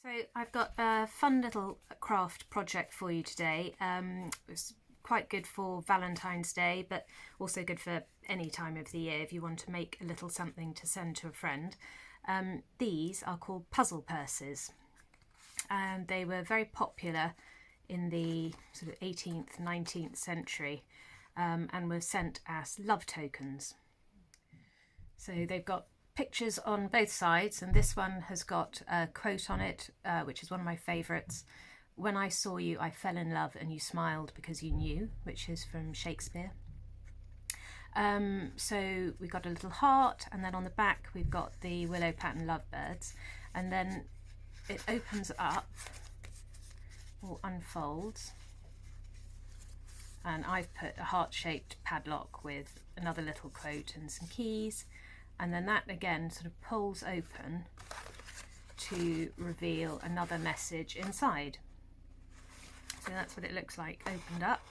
So I've got a fun little craft project for you today. It's quite good for Valentine's Day, but also good for any time of the year if you want to make a little something to send to a friend. These are called puzzle purses, and they were very popular in the sort of 18th, 19th century, and were sent as love tokens. So they've got pictures on both sides, and this one has got a quote on it, which is one of my favourites. "When I saw you, I fell in love, and you smiled because you knew," which is from Shakespeare. So we've got a little heart, and then on the back we've got the willow pattern lovebirds, and then it opens up or unfolds, and I've put a heart-shaped padlock with another little quote and some keys, and then that again sort of pulls open to reveal another message inside. So that's what it looks like opened up.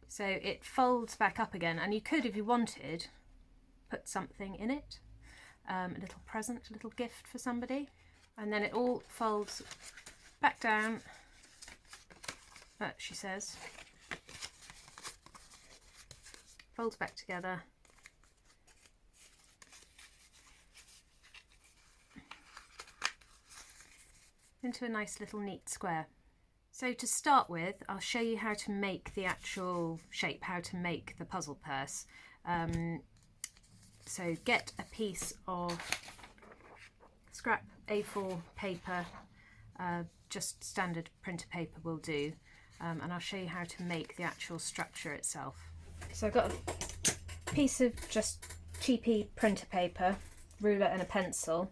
So it folds back up again, and you could, if you wanted, put something in it, a little present, a little gift for somebody, and then it all folds back down, she says, folds back together, into a nice little neat square. So to start with, I'll show you how to make the actual shape, how to make the puzzle purse. So get a piece of scrap A4 paper, just standard printer paper will do, and I'll show you how to make the actual structure itself. So I've got a piece of just cheapy printer paper, ruler and a pencil,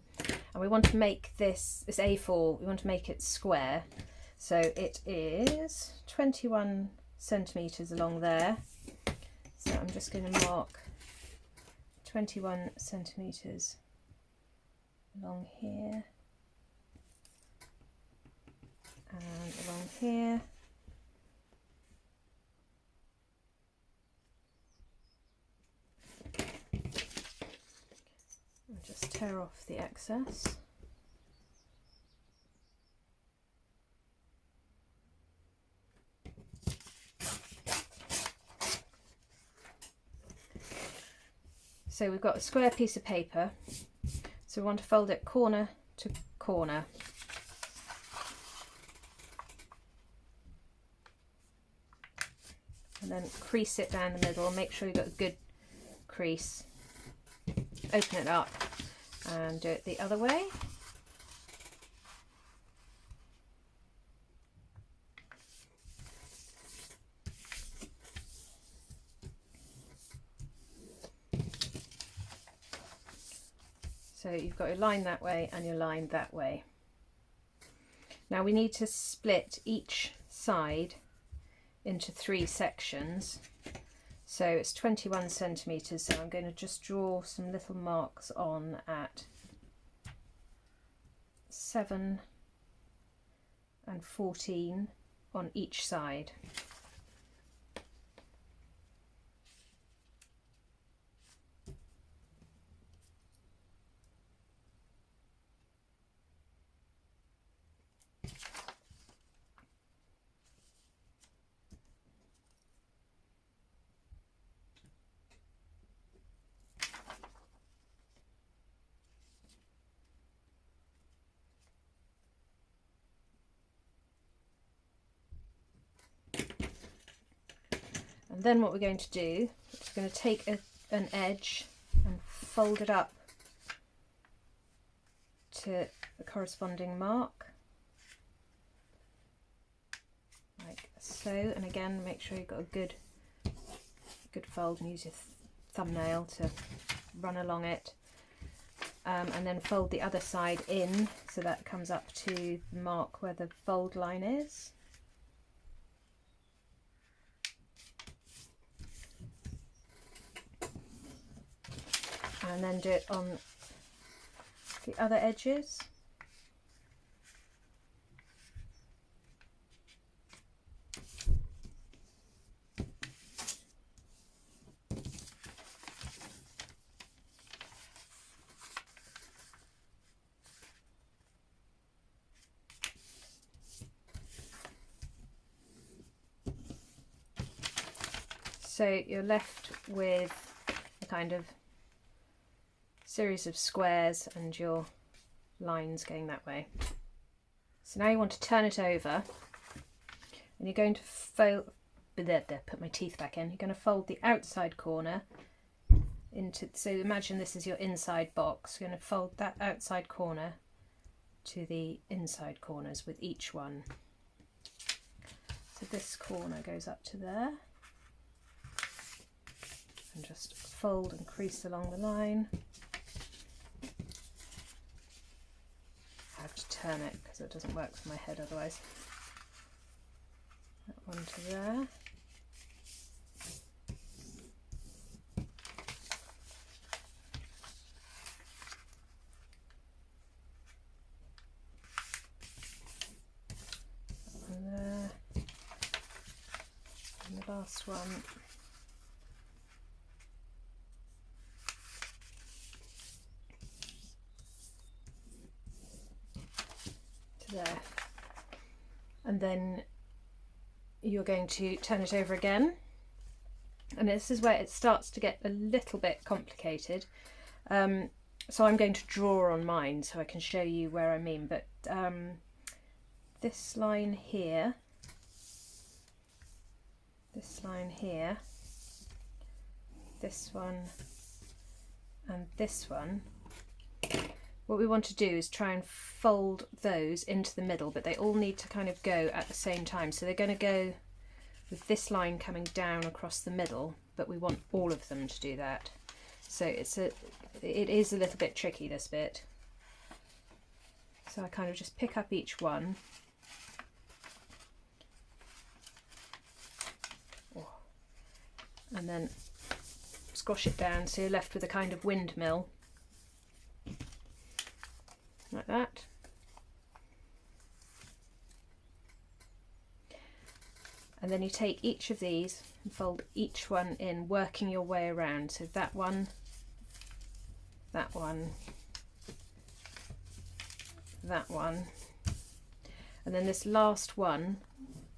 and we want to make this A4, we want to make it square. So it is 21 centimetres along there. So I'm just going to mark 21 centimetres along here and along here. And just tear off the excess. So we've got a square piece of paper, so we want to fold it corner to corner. And then crease it down the middle, make sure you've got a good crease. Open it up and do it the other way. So you've got your line that way and your line that way. Now we need to split each side into 3 sections. So it's 21 centimetres, so I'm going to just draw some little marks on at 7 and 14 on each side. And then what we're going to do is we're going to take an edge and fold it up to the corresponding mark, like so. And again, make sure you've got a good fold, and use your thumbnail to run along it. And then fold the other side in so that comes up to the mark where the fold line is. And then do it on the other edges. So you're left with a kind of series of squares and your lines going that way. So now you want to turn it over, and you're going to fold, put my teeth back in, you're going to fold the outside corner into, so imagine this is your inside box, you're going to fold that outside corner to the inside corners with each one. So this corner goes up to there, and just fold and crease along the line. I have to turn it because it doesn't work for my head otherwise. That one to there. That one there. And the last one. There. And then you're going to turn it over again, and this is where it starts to get a little bit complicated, so I'm going to draw on mine so I can show you where I mean, but this line here, this line here, this one and this one, what we want to do is try and fold those into the middle, but they all need to kind of go at the same time. So they're going to go with this line coming down across the middle, but we want all of them to do that. So it is a little bit tricky, this bit. So I kind of just pick up each one. And then squash it down so you're left with a kind of windmill. Like that. And then you take each of these and fold each one in, working your way around. So that one, that one, that one. And then this last one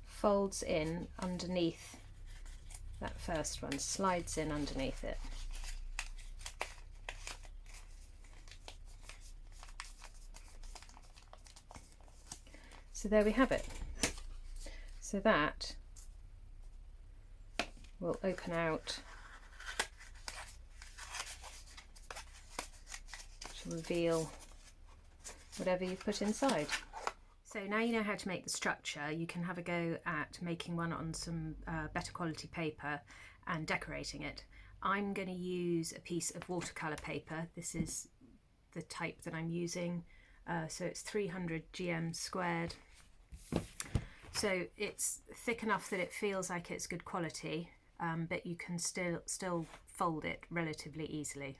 folds in underneath that first one, slides in underneath it. So there we have it. So that will open out to reveal whatever you put inside. So now you know how to make the structure, you can have a go at making one on some better quality paper and decorating it. I'm going to use a piece of watercolour paper. This is the type that I'm using, so it's 300 GM squared. So it's thick enough that it feels like it's good quality, but you can still fold it relatively easily.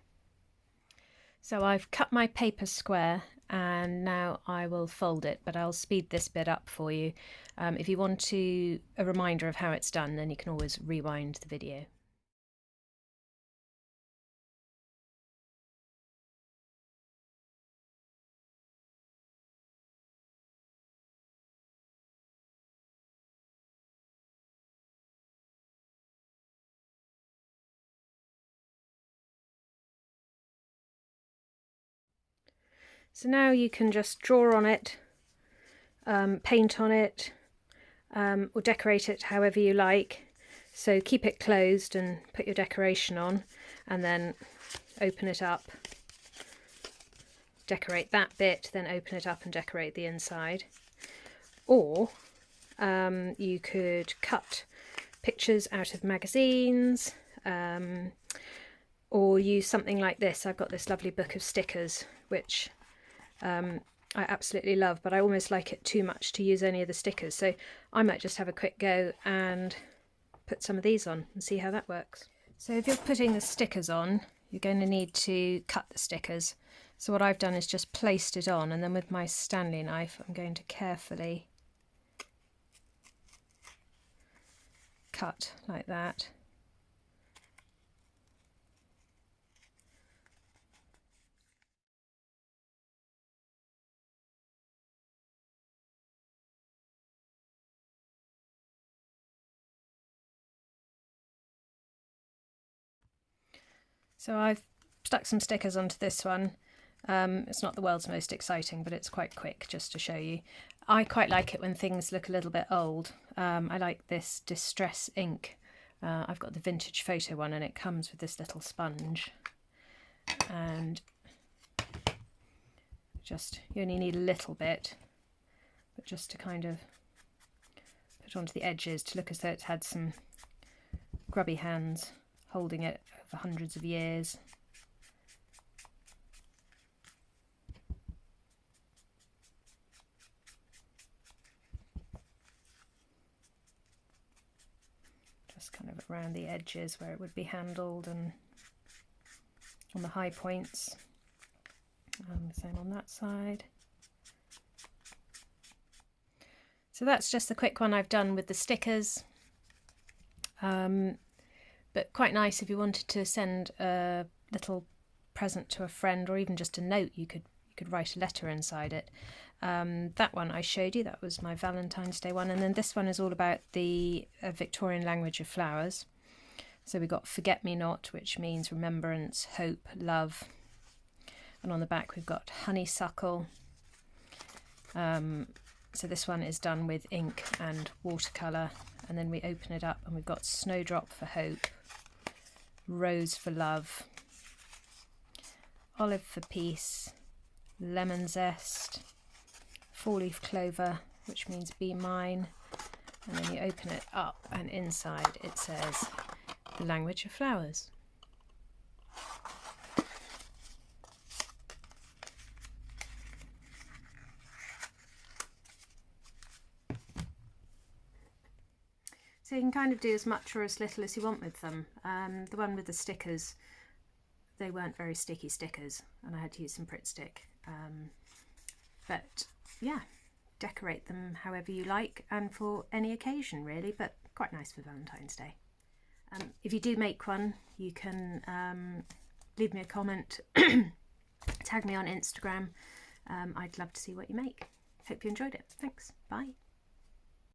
So I've cut my paper square and now I will fold it, but I'll speed this bit up for you. If you want a reminder of how it's done, then you can always rewind the video. So now you can just draw on it, paint on it, or decorate it however you like. So keep it closed and put your decoration on, and then open it up, decorate that bit, then open it up and decorate the inside. Or you could cut pictures out of magazines, or use something like this. I've got this lovely book of stickers, which I absolutely love, but I almost like it too much to use any of the stickers, so I might just have a quick go and put some of these on and see how that works. So if you're putting the stickers on, you're going to need to cut the stickers. So what I've done is just placed it on, and then with my Stanley knife I'm going to carefully cut like that. So I've stuck some stickers onto this one. It's not the world's most exciting, but it's quite quick just to show you. I quite like it when things look a little bit old. I like this Distress ink. I've got the vintage photo one, and it comes with this little sponge. And you only need a little bit, but just to kind of put onto the edges to look as though it's had some grubby hands holding it over hundreds of years. Just kind of around the edges where it would be handled and on the high points. Same on that side. So that's just the quick one I've done with the stickers. But quite nice if you wanted to send a little present to a friend, or even just a note. You could write a letter inside it. That one I showed you, that was my Valentine's Day one, and then this one is all about the Victorian language of flowers. So we got Forget Me Not, which means remembrance, hope, love, and on the back we've got honeysuckle. So this one is done with ink and watercolour, and then we open it up and we've got snowdrop for hope, rose for love, olive for peace, lemon zest, four-leaf clover, which means be mine, and then you open it up and inside it says the language of flowers. So you can kind of do as much or as little as you want with them. The one with the stickers, they weren't very sticky stickers, and I had to use some Pritt Stick. But yeah, decorate them however you like and for any occasion really, but quite nice for Valentine's Day. If you do make one, you can leave me a comment, tag me on Instagram. I'd love to see what you make. Hope you enjoyed it. Thanks. Bye.